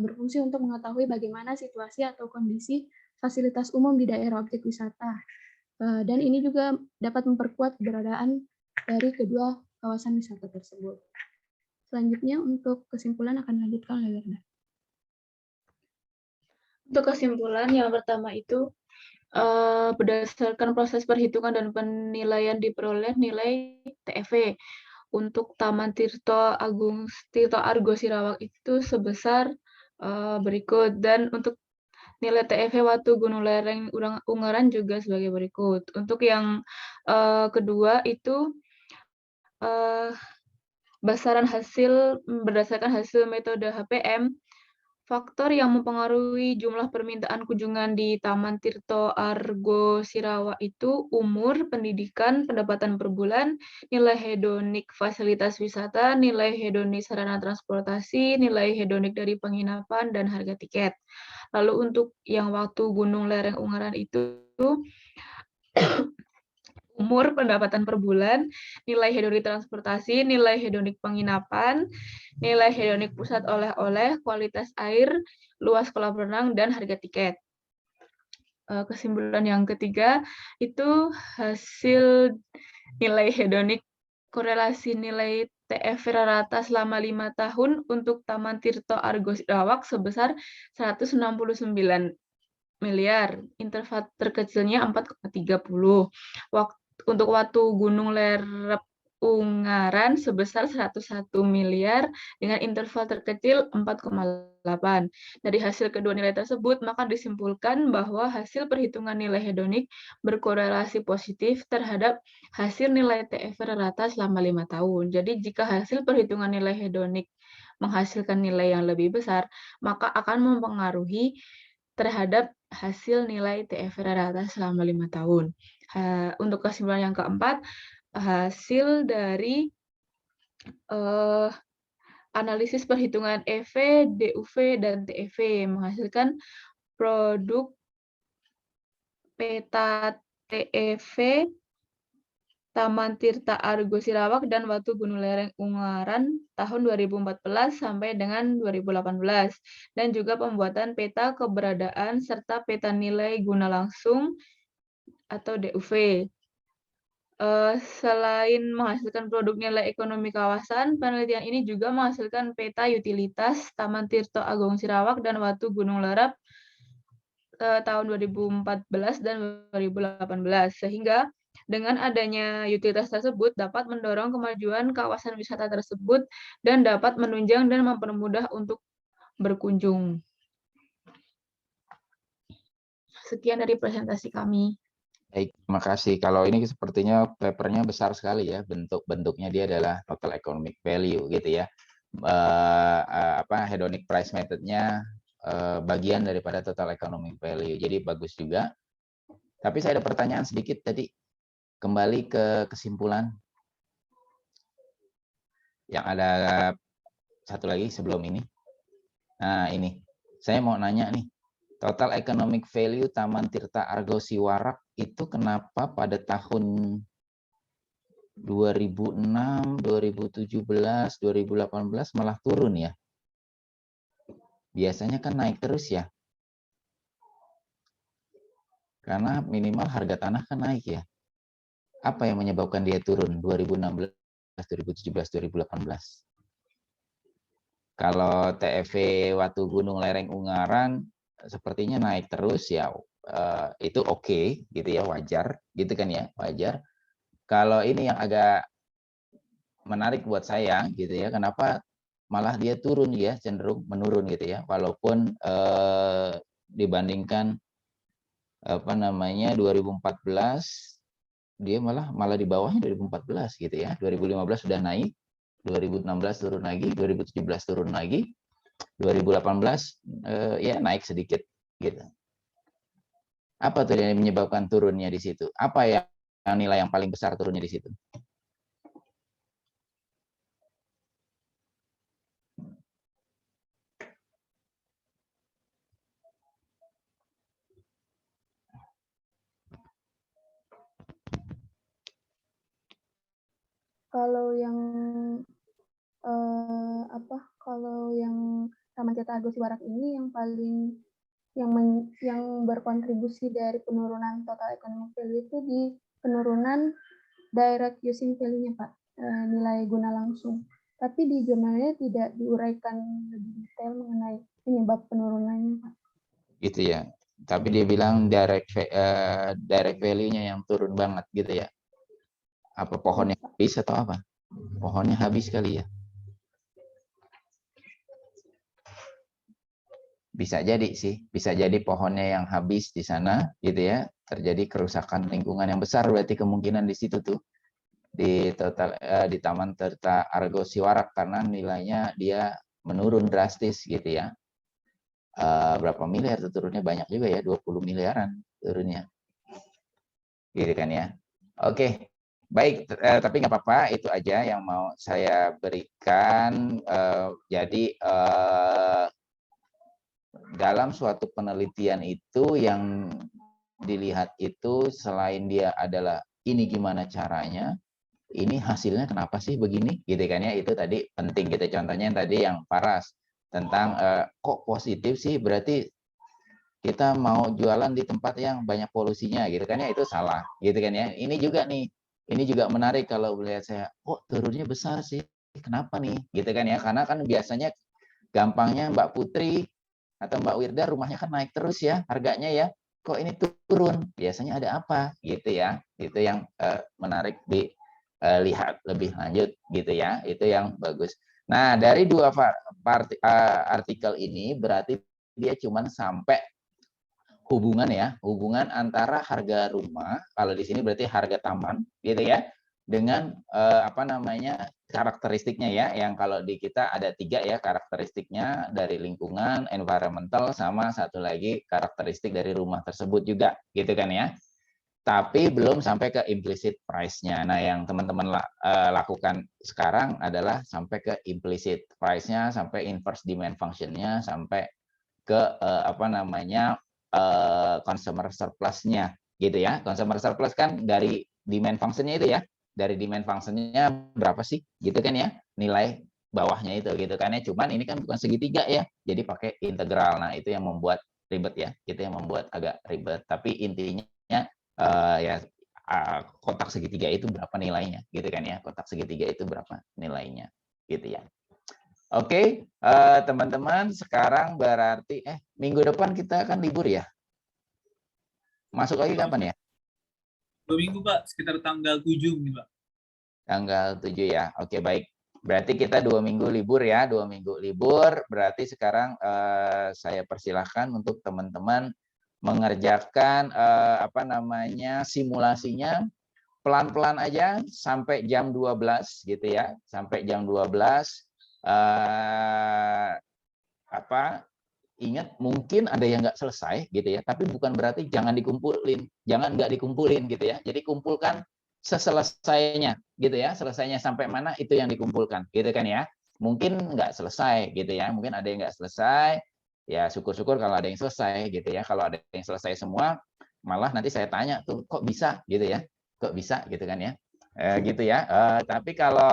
berfungsi untuk mengetahui bagaimana situasi atau kondisi fasilitas umum di daerah objek wisata. Dan ini juga dapat memperkuat keberadaan dari kedua kawasan wisata tersebut. Selanjutnya untuk kesimpulan akan dilanjutkan oleh Werda. Untuk kesimpulan yang pertama itu berdasarkan proses perhitungan dan penilaian diperoleh nilai TFV untuk Taman Tirta Argo Siwarak itu sebesar berikut, dan untuk nilai TFV Watu Gunung Lereng Ungaran juga sebagai berikut. Untuk yang kedua itu berdasarkan hasil metode HPM, faktor yang mempengaruhi jumlah permintaan kunjungan di Taman Tirta Argo Siwarak itu umur, pendidikan, pendapatan per bulan, nilai hedonik fasilitas wisata, nilai hedonik sarana transportasi, nilai hedonik dari penginapan, dan harga tiket. Lalu untuk yang Watu Gunung Lereng Ungaran itu umur, pendapatan per bulan, nilai hedonik transportasi, nilai hedonik penginapan, nilai hedonik pusat oleh-oleh, kualitas air, luas kolam renang, dan harga tiket. Kesimpulan yang ketiga itu hasil nilai hedonik korelasi nilai TFV rata selama 5 tahun untuk Taman Tirta Argo Siwarak sebesar 169 miliar. Interval terkecilnya 4,30. Untuk Watu Gunung Lerep Ungaran sebesar 101 miliar dengan interval terkecil 4,8. Dari hasil kedua nilai tersebut, maka disimpulkan bahwa hasil perhitungan nilai hedonik berkorelasi positif terhadap hasil nilai TFR rata selama 5 tahun. Jadi jika hasil perhitungan nilai hedonik menghasilkan nilai yang lebih besar, maka akan mempengaruhi terhadap hasil nilai TFR rata selama 5 tahun. Untuk kesimpulan yang keempat, hasil dari analisis perhitungan EV, DUV, dan TEV menghasilkan produk peta TEV Taman Tirta Argo Sirawak dan Watu Gunung Lereng Ungaran tahun 2014 sampai dengan 2018, dan juga pembuatan peta keberadaan serta peta nilai guna langsung atau DUV. Selain menghasilkan produk nilai ekonomi kawasan, penelitian ini juga menghasilkan peta utilitas Taman Tirta Agung Sirawak dan Watu Gunung Lereng tahun 2014 dan 2018, sehingga dengan adanya utilitas tersebut dapat mendorong kemajuan kawasan wisata tersebut dan dapat menunjang dan mempermudah untuk berkunjung. Sekian dari presentasi kami. Baik, terima kasih. Kalau ini sepertinya papernya besar sekali ya, bentuknya dia adalah total economic value gitu ya. Hedonic price method-nya bagian daripada total economic value. Jadi bagus juga. Tapi saya ada pertanyaan sedikit tadi, kembali ke kesimpulan. Yang ada satu lagi sebelum ini. Nah ini, saya mau nanya nih. Total economic value Taman Tirta Argo Siwarak itu kenapa pada tahun 2006, 2017, 2018 malah turun ya? Biasanya kan naik terus ya? Karena minimal harga tanah kan naik ya. Apa yang menyebabkan dia turun 2016, 2017, 2018? Kalau TEV Watu Gunung Lereng Ungaran sepertinya naik terus ya, itu oke gitu ya, wajar gitu kan ya, wajar. Kalau ini yang agak menarik buat saya gitu ya, kenapa malah dia turun ya, cenderung menurun gitu ya, walaupun dibandingkan 2014 dia malah di bawahnya 2014 gitu ya. 2015 sudah naik, 2016 turun lagi, 2017 turun lagi, 2018 ya naik sedikit gitu. Apa tuh yang menyebabkan turunnya di situ? Apa yang nilai yang paling besar turunnya di situ? Kalau yang Taman Tirta Argo Siwarak ini yang paling yang berkontribusi dari penurunan total economic value itu di penurunan direct using value-nya, Pak, nilai guna langsung. Tapi di jurnalnya tidak diuraikan lebih detail mengenai penyebab penurunannya, Pak. Gitu ya. Tapi dia bilang direct value-nya yang turun banget gitu ya. Apa pohonnya habis atau apa? Pohonnya habis kali ya. Bisa jadi sih, bisa jadi pohonnya yang habis di sana gitu ya. Terjadi kerusakan lingkungan yang besar, berarti kemungkinan di situ tuh di Taman Tirta Argo Siwarak, karena nilainya dia menurun drastis gitu ya. Berapa miliar tuh turunnya, banyak juga ya, 20 miliaran turunnya. Gitu kan ya. Oke. Baik, tapi nggak apa-apa, itu aja yang mau saya berikan. Jadi dalam suatu penelitian itu yang dilihat itu selain dia adalah ini gimana caranya, ini hasilnya kenapa sih begini, gitu kan ya, itu tadi penting gitu. Contohnya yang tadi yang Paras tentang kok positif sih, berarti kita mau jualan di tempat yang banyak polusinya gitu kan ya, itu salah gitu kan ya. Ini juga nih, ini juga menarik kalau melihat saya, kok turunnya besar sih, kenapa nih gitu kan ya, karena kan biasanya gampangnya Mbak Putri atau Mbak Wirda rumahnya kan naik terus ya harganya ya, kok ini turun, biasanya ada apa gitu ya. Itu yang menarik lihat lebih lanjut gitu ya. Itu yang bagus. Nah, dari dua artikel ini berarti dia cuma sampai hubungan antara harga rumah, kalau di sini berarti harga taman gitu ya, dengan karakteristiknya ya, yang kalau di kita ada 3 ya karakteristiknya, dari lingkungan, environmental, sama satu lagi karakteristik dari rumah tersebut juga gitu kan ya. Tapi belum sampai ke implicit price-nya. Nah, yang teman-teman lakukan sekarang adalah sampai ke implicit price-nya, sampai inverse demand function-nya, sampai ke consumer surplus-nya gitu ya. Consumer surplus kan dari demand function-nya itu ya. Dari demand function-nya berapa sih? Gitu kan ya. Nilai bawahnya itu gitu kan ya. Cuman ini kan bukan segitiga ya. Jadi pakai integral. Nah, itu yang membuat ribet ya. Itu yang membuat agak ribet. Tapi intinya kotak segitiga itu berapa nilainya gitu kan ya. Kotak segitiga itu berapa nilainya gitu ya. Oke, teman-teman, sekarang berarti minggu depan kita akan libur ya. Masuk lagi kapan ya? 2 minggu, Pak, sekitar tanggal 7 nih, Pak. Tanggal 7 ya. Oke, baik. Berarti kita 2 minggu libur ya, 2 minggu libur. Berarti sekarang saya persilahkan untuk teman-teman mengerjakan simulasinya pelan-pelan aja sampai jam 12 gitu ya. Sampai jam 12 ingat mungkin ada yang nggak selesai gitu ya, tapi bukan berarti jangan nggak dikumpulin gitu ya. Jadi kumpulkan seselesainya gitu ya, selesainya sampai mana itu yang dikumpulkan gitu kan ya. Mungkin nggak selesai gitu ya, mungkin ada yang nggak selesai, ya syukur-syukur kalau ada yang selesai gitu ya. Kalau ada yang selesai semua, malah nanti saya tanya tuh kok bisa gitu ya, kok bisa gitu kan ya. Gitu ya. Tapi kalau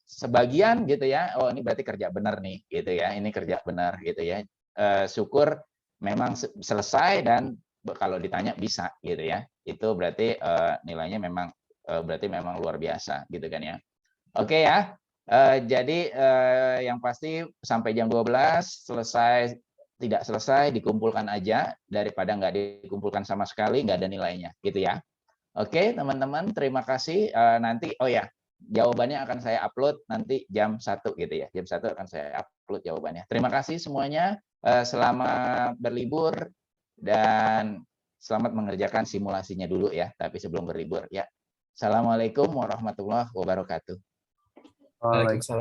sebagian gitu ya, oh ini berarti kerja benar nih gitu ya, ini kerja benar gitu ya. Syukur memang selesai, dan kalau ditanya bisa gitu ya, itu berarti nilainya memang berarti memang luar biasa gitu kan ya. Oke ya, jadi yang pasti sampai jam 12 selesai, tidak selesai dikumpulkan aja daripada nggak dikumpulkan sama sekali, nggak ada nilainya gitu ya. Oke teman-teman, terima kasih. Nanti jawabannya akan saya upload nanti jam 1 gitu ya. Jam 1 akan saya upload jawabannya. Terima kasih semuanya. Selamat berlibur dan selamat mengerjakan simulasinya dulu ya, tapi sebelum berlibur ya. Assalamualaikum warahmatullahi wabarakatuh. Waalaikumsalam.